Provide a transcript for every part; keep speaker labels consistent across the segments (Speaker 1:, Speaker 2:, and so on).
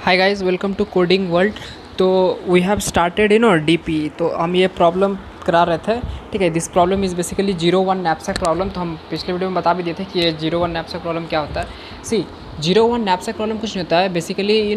Speaker 1: Hi guys, welcome to coding world. तो we have started DP. तो हम ये प्रॉब्लम करा रहे थे। ठीक है, this problem is basically 01 knapsack problem. तो हम पिछले वीडियो में बता भी दिए थे कि ये 01 नैपसैक प्रॉब्लम क्या होता है। सी 01 नैपसैक प्रॉब्लम कुछ नहीं होता है। बेसिकली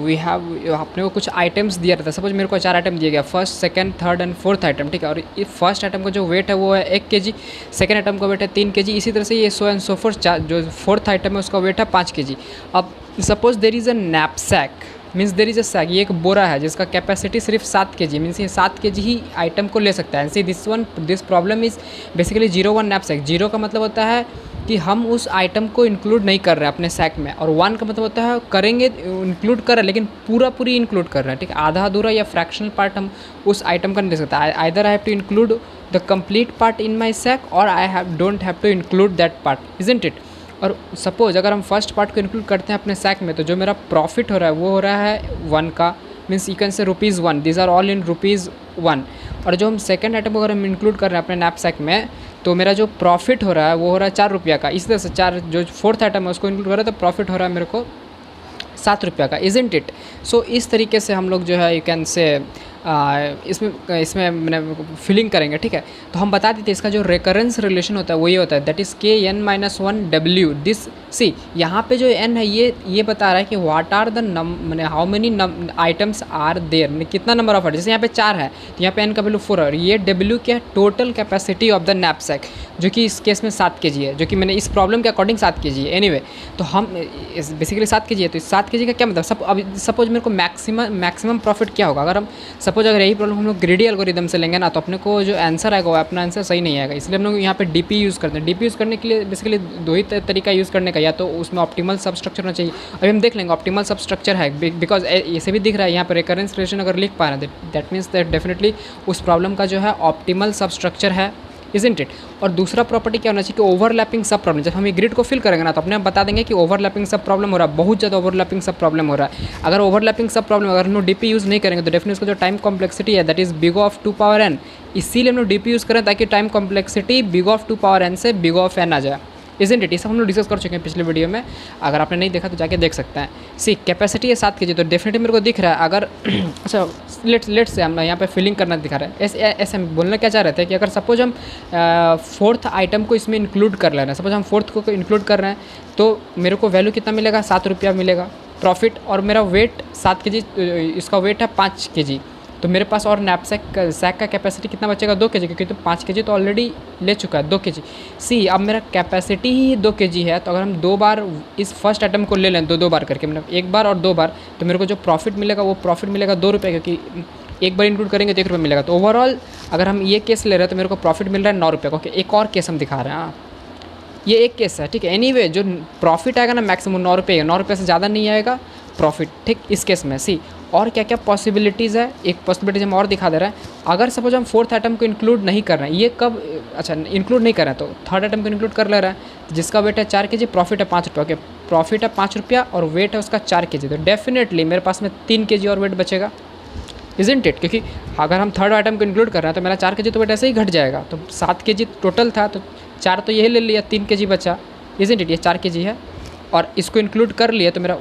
Speaker 1: वी हैव अपने को कुछ आइटम्स दिया रहता है। सपोज मेरे को 4 आइटम दिया गया, first, second, third and fourth item. ठीक है, और फर्स्ट आइटम का जो वेट है वो है 1 kg, सेकंड आइटम का वेट है 3 kg, इसी तरह से ये सो एंड सो फोर्थ। जो फोर्थ आइटम है उसका वेट है 5 kg। अब suppose there is a knapsack, means there is a sack, ये एक बोरा है जिसका कैपेसिटी सिर्फ 7 kg, मीन्स ये 7 kg ही आइटम को ले सकता है। See this problem is basically 01 knapsack. 0 का मतलब होता है कि हम उस आइटम को इंक्लूड नहीं कर रहे हैं अपने सैक में, और 1 का मतलब होता है करेंगे, इंक्लूड कर रहे हैं लेकिन पूरी इंक्लूड कर रहे हैं। ठीक है, आधा अधूरा या फ्रैक्शनल पार्ट हम उस आइटम का नहीं दे सकता। Either I have to include the complete part in my sack और I don't have to include that part, isn't it. और सपोज अगर हम फर्स्ट पार्ट को इंक्लूड करते हैं अपने सैक में, तो जो मेरा प्रॉफिट हो रहा है वो हो रहा है 1 का, means you can say ₹1, these are all in ₹1। और जो हम सेकंड आइटम को अगर हम इंक्लूड कर रहे हैं अपने नैप सैक में, तो मेरा जो प्रॉफिट हो रहा है वो हो रहा है ₹4 का। इसी तरह से 4 जो फोर्थ आइटम है उसको इंक्लूड कर रहे हैं तो प्रॉफिट हो रहा है मेरे को ₹7 का, इजंट इट। सो इस तरीके से हम लोग जो है यू कैन से इसमें मैंने फिलिंग करेंगे। ठीक है, तो हम बता देते इसका जो रेकरेंस रिलेशन होता है वो ये होता है, दैट इज़ Kn-1W। दिस सी यहाँ पे जो n है ये बता रहा है कि व्हाट आर द मैंने how many items are there, मैंने कितना नंबर ऑफ आइटम। जैसे यहाँ पे 4 है तो यहाँ पे n का वैल्यू 4 है, और ये W क्या है, total capacity of the knapsack, जो कि इस केस में 7 kg है, जो कि मैंने इस प्रॉब्लम के अकॉर्डिंग 7 kg है। एनीवे, तो हम बेसिकली 7 kg है, तो इस 7 kg का क्या मतलब, अब सपोज मेरे को मैक्सिमम प्रॉफिट क्या होगा। अगर हम सपोज अगर यही प्रॉब्लम हम लोग ग्रीडी एल्गोरिदम से लेंगे ना, तो अपने को जो आंसर आएगा वो अपना आंसर सही नहीं आएगा। इसलिए हम लोग यहाँ पे डीपी यूज़ करते हैं। डीपी यूज़ करने के लिए बेसिकली 2 ही तरीका यूज़ करने का, या तो उसमें ऑप्टिमल सब स्ट्रक्चर होना चाहिए। अभी हम देख लेंगे ऑप्टिमल सब स्ट्रक्चर है, बिकॉज ऐसे भी दिख रहा है यहाँ पर रेकरेंस रिलेशन अगर लिख पा रहे हैं, दैट मीन्स दैट डेफिनेटली उस प्रॉब्लम का जो है ऑप्टिमल सब स्ट्रक्चर है, इजंट इट। और दूसरा प्रॉपर्टी क्या होना चाहिए कि ओवरलैपिंग सब प्रॉब्लम। जब हम ये ग्रिड को फिल करेंगे ना, तो अपने आप बता देंगे कि ओवरलैपिंग सब प्रॉब्लम हो रहा है, बहुत ज़्यादा ओवरलैपिंग सब प्रॉब्लम हो रहा है। अगर ओवरलैपिंग सब प्रॉब्लम, अगर हम लोग डीपी यूज़ नहीं करेंगे तो डेफिनेटली उसका जो टाइम कॉम्प्लेक्सिटी है that is big of 2n। इसीलिए हम लोग डीपी यूज़ करें ताकि time complexity big of 2n से बिग ऑफ n आ जाए, इजंट इट। ये सब हम लोग डिस्कस कर चुके हैं पिछले वीडियो में, अगर आपने नहीं देखा तो जाके देख सकते हैं। सी कैपेसिटी है 7 kg, तो डेफिनेटली मेरे को दिख रहा है अगर अच्छा लेट्स से हम यहाँ पे फिलिंग करना दिखा रहे हैं। ऐसे हम बोलना क्या चाह रहे थे कि अगर सपोज हम फोर्थ आइटम को इसमें इंक्लूड कर ले रहे हैं, सपोज हम फोर्थ को इंक्लूड कर रहे हैं, तो मेरे को वैल्यू कितना मिलेगा, ₹7 मिलेगा प्रॉफिट। और मेरा वेट 7 kg, इसका वेट है 5 kg, तो मेरे पास और सैक का कैपेसिटी कितना बचेगा, 2 kg, क्योंकि तो 5 kg तो ऑलरेडी ले चुका है, 2 kg। सी अब मेरा कैपेसिटी ही 2 kg है, तो अगर हम 2 बार इस फर्स्ट आइटम को ले लें, 2 बार करके, मतलब 1 बार और 2 बार, तो मेरे को जो प्रॉफिट मिलेगा वो प्रॉफिट मिलेगा ₹2, क्योंकि एक बार इंक्लूड करेंगे तो ₹1 मिलेगा। तो ओवरऑल अगर हम ये केस ले रहे हैं तो मेरे को प्रॉफिट मिल रहा है ₹9 का। ओके, एक और केस हम दिखा रहे हैं। ये एक केस है, ठीक है। एनीवे जो प्रॉफिट आएगा ना मैक्सिमम ₹9 ₹9 से ज़्यादा नहीं आएगा प्रॉफिट, ठीक। इस केस में सी और क्या क्या पॉसिबिलिटीज़ है, एक पॉसिबिलिटीज हम और दिखा दे रहे हैं। अगर सपोज हम फोर्थ आइटम को इंक्लूड नहीं कर रहे हैं, ये कब, अच्छा इंक्लूड नहीं कर रहे हैं, तो थर्ड आइटम को इंक्लूड कर ले रहे हैं जिसका वेट है 4 kg, प्रॉफिट है ₹5। ओके, प्रॉफिट है ₹5 और वेट है उसका 4 kg, तो डेफिनेटली मेरे पास में 3 kg और वेट बचेगा, इजंट इट। क्योंकि अगर हम थर्ड आइटम को इंक्लूड कर रहे हैं तो मेरा 4 kg तो वेट ऐसे ही घट जाएगा, तो 7 kg टोटल था, तो 4 तो यही ले लिया, 3 kg बचा, इजंट इट। ये 4 kg है और इसको इंक्लूड कर लिया तो मेरा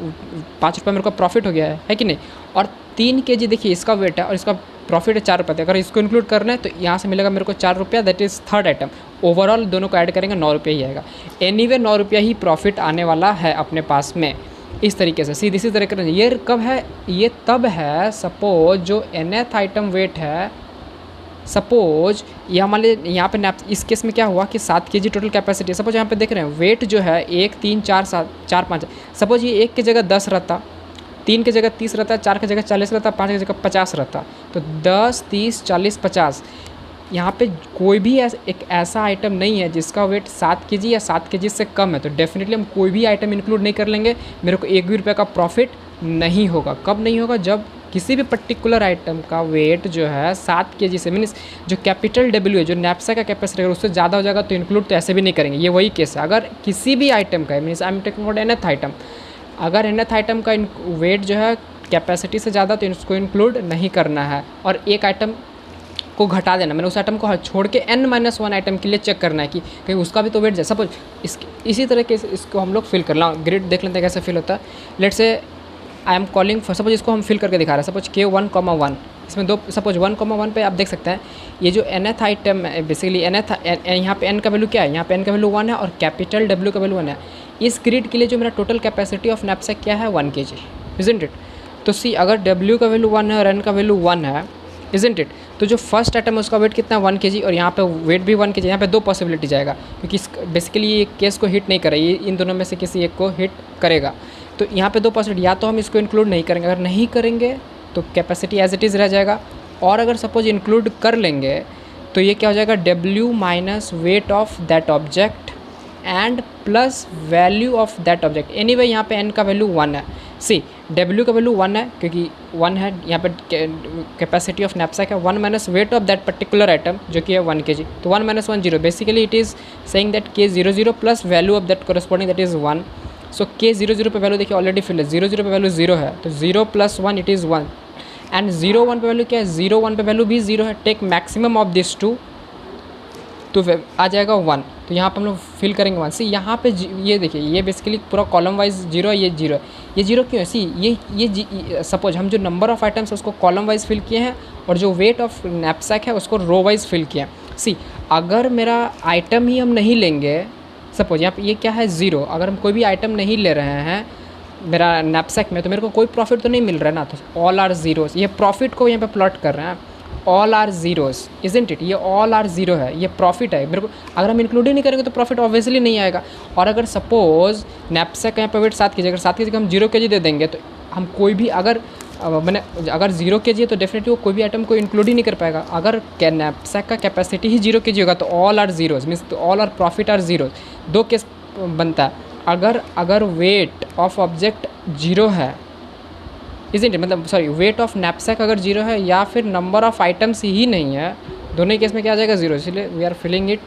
Speaker 1: ₹5 मेरे को प्रॉफिट हो गया है कि नहीं। और 3 kg देखिए इसका वेट है और इसका प्रॉफिट है ₹4। अगर इसको इंक्लूड करना है तो यहाँ से मिलेगा मेरे को ₹4, that is third item. Overall दोनों को ऐड करेंगे ₹9 ही आएगा। एनीवे ₹9 ही प्रॉफिट आने वाला है अपने पास में, इस तरीके से। सी दिस इज तरह करें। ये कब है, ये तब है सपोज जो nth आइटम वेट है, सपोज ये हमारे यहाँ पे नैप, इस केस में क्या हुआ कि 7 kg टोटल कैपेसिटी। सपोज यहाँ पे देख रहे हैं वेट जो है 1 3 4 7 4 5, सपोज ये 1 की जगह 10 रहता, 3 की जगह 30 रहता, 4 की जगह 40 रहता, 5 की जगह 50 रहता, तो 10 30 40 50। यहाँ पे कोई भी एक ऐसा आइटम नहीं है जिसका वेट 7 kg या 7 kg से कम है, तो डेफिनेटली हम कोई भी आइटम इंक्लूड नहीं कर लेंगे, मेरे को ₹1 का प्रॉफिट नहीं होगा। कब नहीं होगा, जब किसी भी पर्टिकुलर आइटम का वेट जो है 7 kg से, मीन्स जो कैपिटल W है, जो नैपसैक का कैपेसिटी है, उससे ज़्यादा हो जाएगा तो इंक्लूड तो ऐसे भी नहीं करेंगे। ये वही केस है अगर किसी भी आइटम का है, means I am taking about nth item, अगर nth आइटम का वेट जो है कैपेसिटी से ज़्यादा तो इसको इंक्लूड नहीं करना है, और एक आइटम को घटा देना, मैंने उस आइटम को छोड़ के n-1 आइटम के लिए चेक करना है कि कहीं उसका भी तो वेट जाए। सपोज इसी तरह के इसको हम लोग फिल कर ला, ग्रिड देख लेते हैं कैसे फिल होता है। Let's say I am calling for, suppose इसको हम फिल करके दिखा रहे हैं, सपोज K1,1, इसमें दो, सपोज 1,1 पे आप देख सकते हैं ये जो nth आइटम है बेसिकली nth, यहाँ पे n का वैल्यू क्या है, यहाँ पे n का वैल्यू 1 है और कैपिटल W का वैल्यू 1 है। इस ग्रिड के लिए जो मेरा टोटल कैपेसिटी ऑफ नैपसैक क्या है 1 kg, इजंट इट। तो सी अगर W का वैल्यू 1 है और n का वैल्यू 1 है, इजंट इट, तो जो फर्स्ट आइटम है उसका वेट कितना है 1 kg और यहाँ पे वेट भी 1 kg। यहाँ पे दो पॉसिबिलिटी जाएगा क्योंकि बेसिकली ये केस को हिट नहीं करेगा, ये इन दोनों में से किसी एक को हिट करेगा। तो यहाँ पे दो पॉसिबिलिटी, या तो हम इसको इंक्लूड नहीं करेंगे, अगर नहीं करेंगे तो कैपेसिटी एज इट इज़ रह जाएगा, और अगर सपोज इंक्लूड कर लेंगे तो ये क्या हो जाएगा W minus weight of that object and plus value of that object. Anyway यहाँ पे n का वैल्यू 1 है, सी W का वैल्यू 1 है क्योंकि 1 है, यहाँ पे कैपेसिटी ऑफ नैपसैक है 1 minus weight of that particular item जो कि है 1 kg। तो 1 minus 1 0, basically it is saying that K00 plus value of that corresponding that is 1। So K00 पे वैल्यू देखिए ऑलरेडी फिल है, 00 पे वैल्यू 0 है, तो 0 प्लस 1 इट इज़ 1 एंड 0 1 पे वैल्यू क्या है, 0 1 पे वैल्यू भी 0 है। Take maximum of this two तो आ जाएगा 1, तो यहाँ पर हम लोग फिल करेंगे 1। सी यहाँ पे ये देखिए ये बेसिकली पूरा कॉलम वाइज 0 है, ये 0 है, ये 0 क्यों है, सी ये सपोज हम जो नंबर ऑफ़ आइटम्स है उसको कॉलम वाइज फिल किए हैं और जो वेट ऑफ नैपसैक है उसको रो वाइज फिल किए हैं। सी अगर मेरा आइटम ही हम नहीं लेंगे, सपोज यहाँ पे ये क्या है 0, अगर हम कोई भी आइटम नहीं ले रहे हैं मेरा नैपसैक में तो मेरे को कोई प्रॉफिट तो नहीं मिल रहा है ना, तो ऑल आर ज़ीरोस, ये प्रॉफिट को यहाँ पे प्लॉट कर रहे हैं, all are zeros, isn't it, ये ऑल आर ज़ीरो है, ये प्रॉफिट है मेरे को। अगर हम इंक्लूड ही नहीं करेंगे तो प्रॉफिट ऑब्वियसली नहीं आएगा। और अगर सपोज नैपसैक यहाँ पे वेट 7 kg, अगर 7 kg हम 0 kg दे देंगे तो हम कोई भी अगर मैंने अगर 0 kg है तो डेफिनेटली वो कोई भी आइटम को इंक्लूड ही नहीं कर पाएगा। अगर नैपसैक का कैपेसिटी ही 0 kg होगा तो all are zeros means all are profit are zero. दो केस बनता है, अगर वेट ऑफ ऑब्जेक्ट 0 है, इजंट इट, मतलब सॉरी वेट ऑफ नैपसैक अगर 0 है या फिर नंबर ऑफ आइटम्स ही नहीं है, दोनों ही केस में क्या आ जाएगा 0। इसलिए we are filling it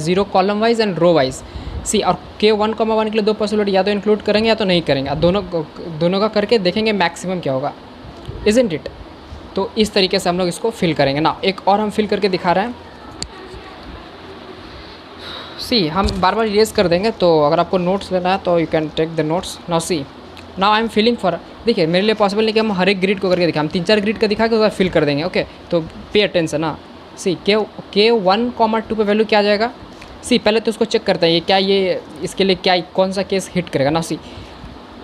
Speaker 1: 0 column wise and row wise. See और K1,1 के लिए दो पॉसिबिलिटी, या तो इंक्लूड करेंगे या तो नहीं करेंगे, दोनों का करके देखेंगे मैक्सिमम क्या होगा, इजंट इट। तो इस तरीके से हम लोग इसको फिल करेंगे ना। एक और हम फिल करके दिखा रहे हैं, सी हम बार बार इरेज कर देंगे, तो अगर आपको नोट्स लेना है तो you can take the notes. Now see now I am filling for, देखिए मेरे लिए पॉसिबल नहीं कि हम हर एक ग्रिड को करके दिखाएं, हम 3-4 ग्रिड का दिखा के उसका फिल कर देंगे। ओके तो पे अटेंशन ना। सी K1,2 पे वैल्यू क्या आ जाएगा, सी पहले तो उसको चेक करते हैं ये क्या, ये इसके लिए क्या कौन सा केस हिट करेगा ना। See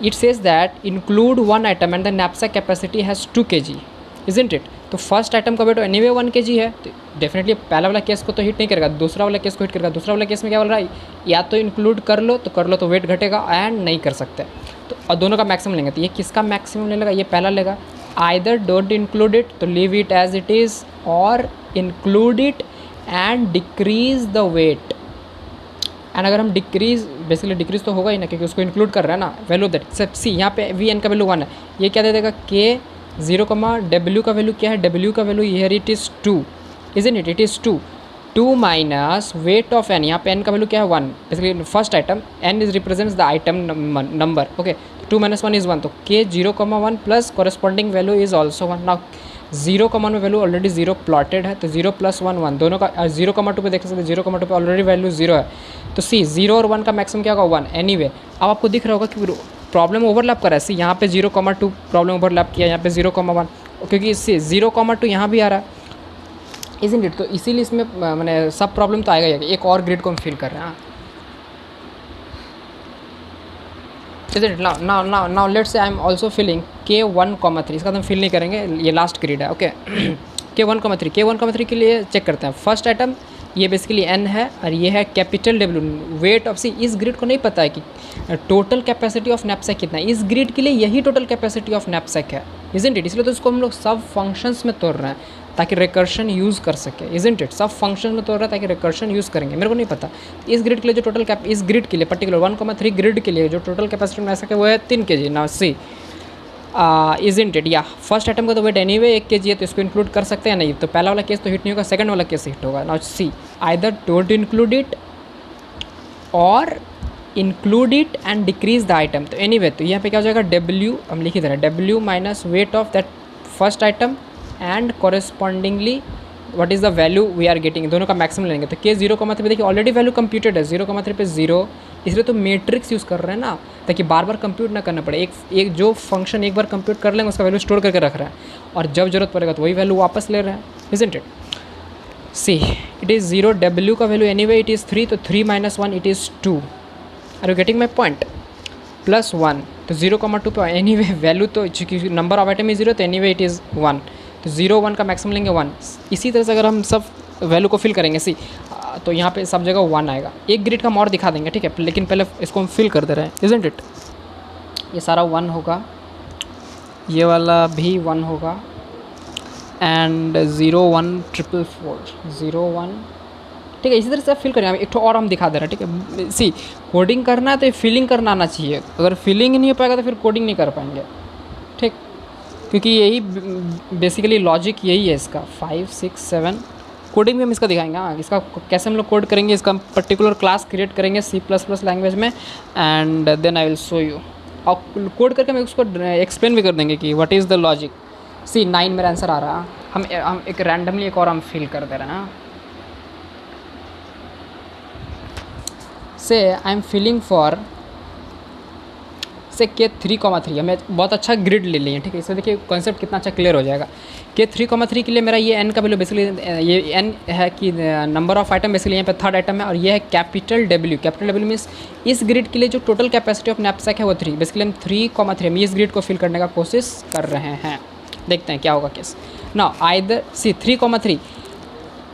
Speaker 1: it says that include 1 item and the knapsack capacity has 2 kg, isn't it. तो फर्स्ट आइटम का वेट एनीवे 1 kg है, तो डेफिनेटली पहला वाला केस को तो हिट नहीं करेगा, दूसरा वाला केस को हिट करेगा। दूसरा वाला केस में क्या बोल रहा है, या तो इंक्लूड कर लो तो वेट घटेगा एंड नहीं कर सकते, तो और दोनों का मैक्सिमम लेंगे। तो ये किसका मैक्सिमम ले लेगा, ये पहला लेगा। आइदर डोंट इंक्लूड इट तो leave it as it is, और include it and decrease the weight. And अगर हम डिक्रीज, बेसिकली डिक्रीज तो होगा ही ना क्योंकि उसको इंक्लूड कर रहा है ना वैल्यू दैट। सब सी यहाँ पे Vn का वैल्यू 1 है, ये क्या दे देगा K0, W का वैल्यू क्या है, W का value here it is 2, isn't it, it is 2 minus weight of n, यहाँ पे n का वैल्यू क्या है 1, basically first item n is represents the item number. Okay 2 minus 1 is 1, तो K0,1 plus corresponding value is also 1। Now 0,1 में value already 0 plotted है, तो 0 plus 1 1, दोनों का 0,2 पे देख सकते हैं, 0,2 पे ऑलरेडी वैल्यू 0 है, तो सी 0 और 1 का मैक्सिमम क्या होगा 1। एनीवे अब आपको दिख रहा होगा कि प्रॉब्लम ओवरलैप कर रहा है। सी यहाँ पे 0,2 प्रॉब्लम ओवरलैप किया, यहाँ पे 0,1, क्योंकि इससे 0,2 यहाँ भी आ रहा है, इजंट इट। तो इसीलिए इसमें मैंने सब प्रॉब्लम तो आएगा ही। एक और ग्रिड को हम फिल कर रहे हैं, isn't it. Now let's say I am also filling K1,3, इसका तो हम फिल नहीं करेंगे, ये लास्ट ग्रिड है। ओके K1,3 के लिए चेक करते हैं। फर्स्ट आइटम ये बेसिकली n है और ये है कैपिटल W, वेट ऑफ सी। इस ग्रिड को नहीं पता है कि टोटल कैपेसिटी ऑफ नैपसैक कितना है, इस ग्रिड के लिए यही टोटल कैपेसिटी ऑफ नैपसैक है, इजंट इट। इसलिए तो इसको हम लोग सब फंक्शंस में तोड़ रहे हैं ताकि रिकर्शन यूज़ कर सके, इजंट इट। सब फंक्शन में तोड़ रहा है ताकि रिकर्शन यूज़ करेंगे, मेरे को नहीं पता। इस ग्रिड के लिए जो टोटल इस ग्रिड के लिए पर्टिकुलर 1,3 ग्रिड के लिए जो टोटल कैपेसिटी में ऐसा वो है 3 kg। ना सी इजंट इट, या फर्स्ट आइटम का तो वेट एनीवे 1 kg है, तो इसको इंक्लूड कर सकते हैं नहीं, तो पहला वाला केस तो हिट नहीं होगा, सेकंड वाला केस हिट होगा। Now see either don't include it और include it and decrease the item. तो एनीवे तो यहाँ पे क्या हो जाएगा, W हम लिख ही दे रहे हैं, W minus weight of that first item and correspondingly what is the value we are getting, दोनों का मैक्सिमम लेंगे। तो K0,3 पे देखिए ऑलरेडी वैल्यू कंप्यूटेड है, 0,3 पे 0, इसलिए तो मैट्रिक्स यूज़ कर रहे हैं ना, ताकि बार बार कंप्यूट ना करना पड़े। एक जो फंक्शन एक बार कंप्यूट कर लेंगे उसका वैल्यू स्टोर करके रख रहे हैं, और जब जरूरत पड़ेगा तो वही वैल्यू वापस ले रहे हैं, isn't it. See it is 0, w का value anyway it is 3, तो 3 - 1 it is 2। Are you getting my point? +1, तो 0,2 पे एनी वे वैल्यू तो चूँकि नंबर ऑफ आइटम इज 0, तो एनी वे इट इज़ 1, तो 0 1 का मैक्सिमम लेंगे 1। इसी तरह से अगर हम सब वैल्यू को फिल करेंगे सी, तो यहाँ पे सब जगह 1 आएगा। एक ग्रिड का हम और दिखा देंगे, ठीक है, लेकिन पहले इसको हम फिल कर दे रहे हैं, इजंट इट। ये सारा 1 होगा, ये वाला भी 1 होगा, एंड 0 1 4 4 0 1, ठीक है। इसी तरह से फिल करें। एक तो और हम दिखा दे रहे हैं, ठीक है। सी कोडिंग करना है तो फिलिंग करना आना चाहिए, अगर फिलिंग नहीं हो पाएगा तो फिर कोडिंग नहीं कर पाएंगे, ठीक, क्योंकि यही बेसिकली लॉजिक यही है इसका। 5 6 7 कोडिंग भी हम इसका दिखाएंगे। हाँ, इसका कैसे हम लोग कोड करेंगे, इसका पर्टिकुलर क्लास क्रिएट करेंगे C++ लैंग्वेज में, and then I will show you. और कोड करके हम उसको एक्सप्लेन भी कर देंगे कि what is the logic. See 9 मेरा आंसर आ रहा है। हम एक रैंडमली एक और हम फिल कर दे रहे हैं। से आई एम फिलिंग फॉर से K3,3। हमें बहुत अच्छा ग्रिड ले लिए, ठीक है। इसमें देखिए कॉन्सेप्ट कितना अच्छा क्लियर हो जाएगा। K3,3 के लिए मेरा ये n का वैल्यू बेसिकली ये n है कि नंबर ऑफ आइटम बेसिकली यहाँ पे थर्ड आइटम है, और ये है capital W। Capital W means इस ग्रिड के लिए जो टोटल कैपेसिटी ऑफ नैपसैक है वो 3। बेसिकली हम 3,3 हम इस ग्रिड को फिल करने का कोशिश कर रहे हैं। देखते हैं क्या होगा केस। नाउ आइदर सी 3,3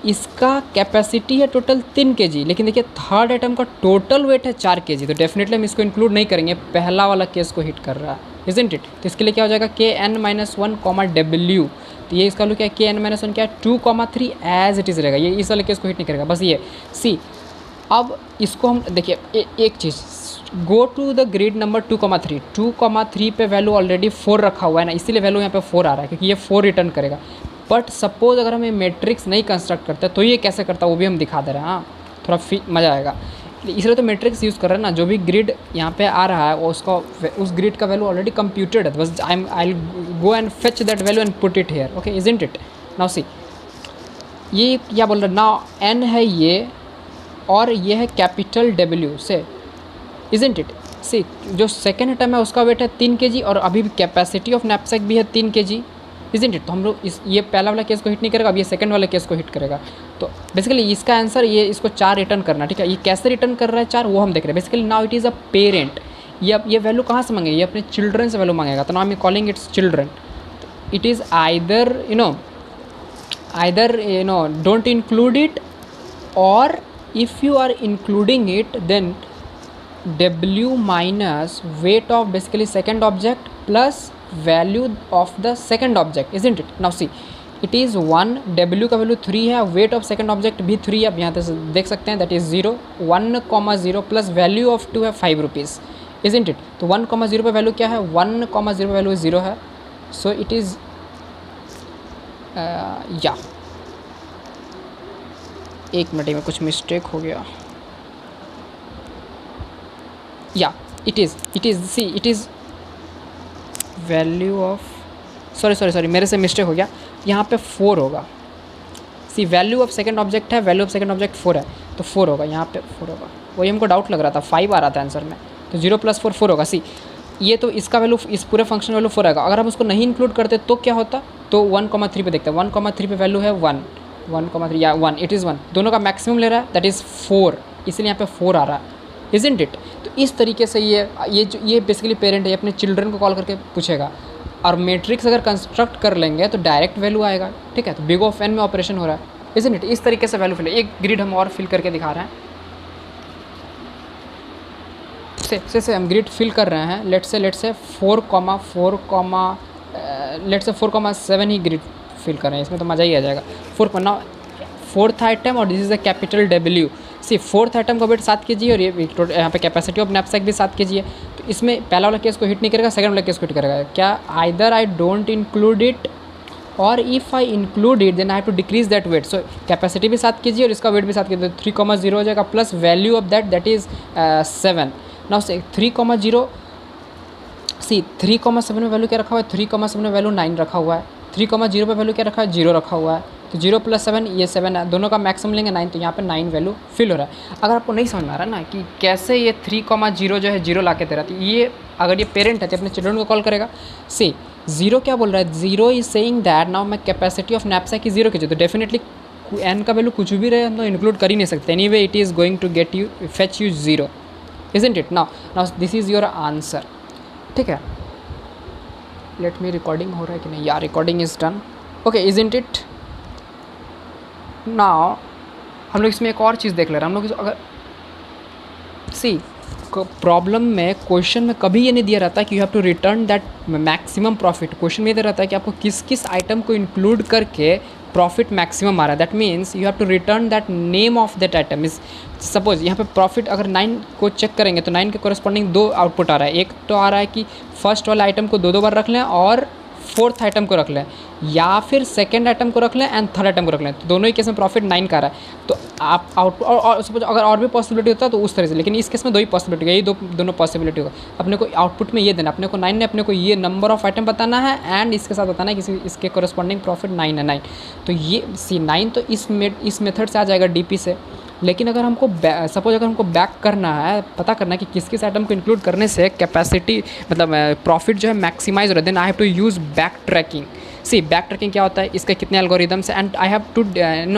Speaker 1: इसका कैपेसिटी है टोटल 3 kg, लेकिन देखिए थर्ड आइटम का टोटल वेट है 4 kg, तो डेफिनेटली हम इसको इंक्लूड नहीं करेंगे, पहला वाला केस को हिट कर रहा है, इजंट इट। तो इसके लिए क्या हो जाएगा Kn-1, W। तो ये इसका वैल्यू क्या है, Kn-1 क्या है 2,3 एज इट इज़ रहेगा, ये इस वाले केस को हिट नहीं करेगा, बस ये सी। अब इसको हम देखिए एक चीज़, go to the grid number 2,3। 2,3 पे वैल्यू ऑलरेडी 4 रखा हुआ है ना, इसीलिए वैल्यू यहाँ पे 4 आ रहा है, क्योंकि ये 4 रिटर्न करेगा। बट सपोज अगर हम ये मैट्रिक्स नहीं कंस्ट्रक्ट करते तो ये कैसे करता है वो भी हम दिखा दे रहे हैं। हाँ, थोड़ा मज़ा आएगा, इसलिए तो मैट्रिक्स यूज़ कर रहे हैं ना। जो भी ग्रिड यहाँ पे आ रहा है वो उसका उस ग्रिड का वैल्यू ऑलरेडी कंप्यूटेड है, बस I go and fetch that value and put it here, okay, isn't it. Now see ये क्या बोल रहा है, नाउ n है ये, और ये है कैपिटल W से, इजंट इट। सी जो सेकेंड आइटम है उसका वेट है 3 kg, और अभी भी कैपेसिटी ऑफ नैपसैक भी है 3 kg, इजंट इट। तो हम लोग ये पहला वाला केस को हिट नहीं करेगा, अब ये सेकंड वाले केस को हिट करेगा। तो बेसिकली इसका आंसर ये, इसको 4 रिटर्न करना, ठीक है। ये कैसे रिटर्न कर रहा है 4 वो हम देख रहे हैं। Basically now it is a parent, ये वैल्यू कहाँ से मांगेगा, ये अपने चिल्ड्रन से वैल्यू मांगेगा, तो now I am calling its children. It is either you know don't include it, और if you are including it then W minus weight of basically second object plus value of the second object, isn't it. Now see it is 1, W का value 3 है, weight of second object भी 3 है, अब यहाँ से देख सकते हैं that is 0, 1,0 plus value of 2 है 5 रुपीज़, इजंट इट। तो 1,0 पे वैल्यू क्या है, 1,0 वैल्यू 0 है, सो इट इज़ या एक मिनट में कुछ मिस्टेक हो गया, या it is C it is value of sorry मेरे से मिस्टेक हो गया, यहाँ पे 4 होगा। सी वैल्यू ऑफ सेकंड ऑब्जेक्ट है, वैल्यू ऑफ सेकंड ऑब्जेक्ट 4 है, तो 4 होगा, यहाँ पे 4 होगा। वही हमको डाउट लग रहा था, 5 आ रहा था आंसर में, तो 0 + 4 4 होगा। सी ये तो इसका वैल्यू, इस पूरे फंक्शन वैल्यू 4 आएगा। अगर हम उसको नहीं इंक्लूड करते तो क्या होता, तो 1,3 पे देखते हैं, 1,3 पे वैल्यू है 1, 1,3 या 1, इट इज़ 1, दोनों का मैक्सिमम ले रहा है दैट इज़ 4, इसलिए यहाँ पे 4 आ रहा है, इजंट इट। तो इस तरीके से ये बेसिकली पेरेंट है, ये अपने चिल्ड्रन को कॉल करके पूछेगा, और मैट्रिक्स अगर कंस्ट्रक्ट कर लेंगे तो डायरेक्ट वैल्यू आएगा, ठीक है। तो बिग ऑफ n में ऑपरेशन हो रहा है, इजंट इट। इस तरीके से वैल्यू फिल, एक ग्रिड हम और फिल करके दिखा रहे हैं, से हम ग्रिड फिल कर रहे हैं। Let's say 4,7 he grid fill कर रहे हैं, इसमें तो मज़ा ही आ जाएगा। 4th आइटम, और this is the capital W। See 4th item का वेट 7 kg, और ये यहाँ पे कैपेसिटी ऑफ नैपसैक भी 7 kg है, तो इसमें पहला वाला केस को हिट नहीं करेगा, सेकंड वाला केस को हिट करेगा। क्या, either I don't include it, और if I include it then I have to decrease that weight. So capacity भी 7 kg और इसका वेट भी 7 kg, 3,0 हो जाएगा, plus value of that is 7। Now से 3,0 सी 3,7 में वैल्यू क्या रखा हुआ है, 3,7 में वैल्यू 9 रखा हुआ है, 3,0 पे वैल्यू क्या रखा है, 0 रखा हुआ है, तो तो 0 + 7 ये 7 है, दोनों का मैक्सिमम लेंगे 9, तो यहाँ पे 9 वैल्यू फिल हो रहा है। अगर आपको नहीं समझ में आ रहा ना कि कैसे ये 3,0 जो है 0 ला के दे रहा है, तो ये अगर ये पेरेंट है तो अपने चिल्ड्रन को कॉल करेगा। सी 0 क्या बोल रहा है, 0 इज सेइंग दैट नाउ मैं कैपेसिटी ऑफ नैपसैक की 0 की, तो डेफिनेटली एन का वैल्यू कुछ भी रहे हम तो इंक्लूड कर ही नहीं सकते। Anyway it is going to get you fetch you 0, isn't it? Now this is your answer, ठीक है। लेट मी रिकॉर्डिंग हो रहा है कि नहीं, यार recording is done, okay isn't it? Now हम लोग इसमें एक और चीज़ देख ले रहे हैं। हम लोग अगर सी प्रॉब्लम में क्वेश्चन में कभी ये नहीं दिया रहता कि you have to return that maximum profit. Question में ये दिया रहता है कि आपको किस किस आइटम को इंक्लूड करके प्रॉफिट मैक्सिमम आ रहा है। That means you have to return that name of that item. Is suppose यहाँ पे प्रॉफिट अगर 9 को चेक करेंगे तो 9 के कॉरस्पॉन्डिंग 2 आउटपुट आ रहा है। एक तो आ रहा है कि फर्स्ट वाले आइटम को 2 बार रख लें और फोर्थ आइटम को रख लें, या फिर सेकंड आइटम को रख लें एंड थर्ड आइटम को रख लें, तो दोनों ही केस में प्रॉफिट 9 का आ रहा है। तो आप आउट और सपोज अगर और भी पॉसिबिलिटी होता तो उस तरह से, लेकिन इस केस में 2 ही पॉसिबिलिटी, यही दोनों पॉसिबिलिटी होगा। अपने को आउटपुट में ये देना, अपने को 9 ने अपने को ये नंबर ऑफ आइटम बताना है एंड इसके साथ बताना है कि इसके कॉरस्पॉन्डिंग प्रॉफिट 9 है 9। तो ये सी 9 तो इस मेथड से आ जाएगा डीपी से। लेकिन अगर हमको सपोज अगर हमको बैक करना है, पता करना है कि किस किस आइटम को इंक्लूड करने से कैपेसिटी मतलब प्रॉफिट जो है मैक्सिमाइज हो रहा है, then I have to use backtracking. See backtracking क्या होता है, इसके कितने algorithms and I have to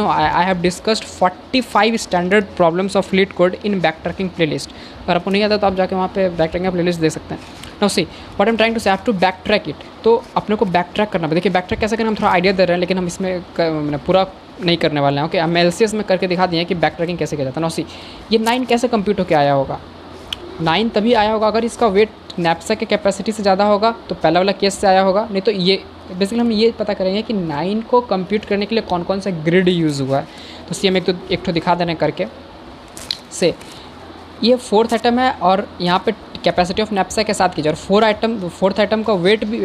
Speaker 1: I have discussed 45 standard problems of LeetCode in backtracking playlist. अगर आपको नहीं आता तो आप जाके वहाँ पे बैक ट्रैकिंग प्लेलिस्ट दे सकते हैं। Now see what I am trying to say, I have to backtrack it. तो अपने को बैक ट्रैक करना, देखिए बैक ट्रैक कैसे करना हम थोड़ा आइडिया दे रहे हैं, लेकिन हम इसमें पूरा नहीं करने वाले हैं। ओके हम LCS में करके दिखा दिए कि बैक ट्रैकिंग कैसे किया जाता है। नाउ सी ये 9 कैसे कंप्यूट होकर आया होगा। 9 तभी आया होगा अगर इसका वेट नैपसैक के कैपेसिटी से ज़्यादा होगा, तो पहला वाला केस से आया होगा। नहीं तो ये बेसिकली हम ये पता करेंगे कि 9 को कंप्यूट करने के लिए कौन कौन सा ग्रिड यूज़ हुआ है। तो सी हम एक तो दिखा देने करके से ये फोर्थ आइटम है और यहाँ पे कैपेसिटी ऑफ नैपसैक के साथ कीजिए, और फोर्थ आइटम का वेट भी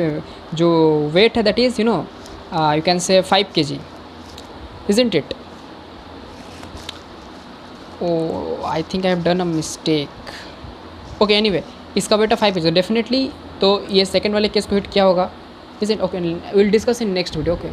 Speaker 1: जो वेट है that is you can say 5 kg, isn't it? Oh, I think I have done a mistake. Okay, anyway, इसका वेट 5 kg डेफिनेटली, तो ये सेकंड वाले केस को हिट किया होगा, isn't? Okay, we'll discuss in next video. Okay.